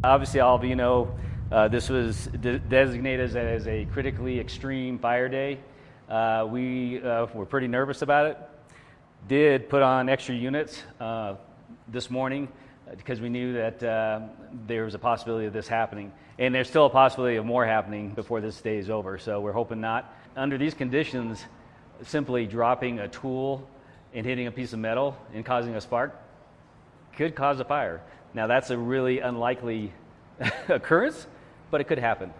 Obviously, all of you know this was designated as a critically extreme fire day. We were pretty nervous about it. Did put on extra units this morning because we knew that there was a possibility of this happening. And there's still a possibility of more happening before this day is over, so we're hoping not. Under these conditions, simply dropping a tool and hitting a piece of metal and causing a spark could cause a fire. Now, that's a really unlikely occurrence, but it could happen.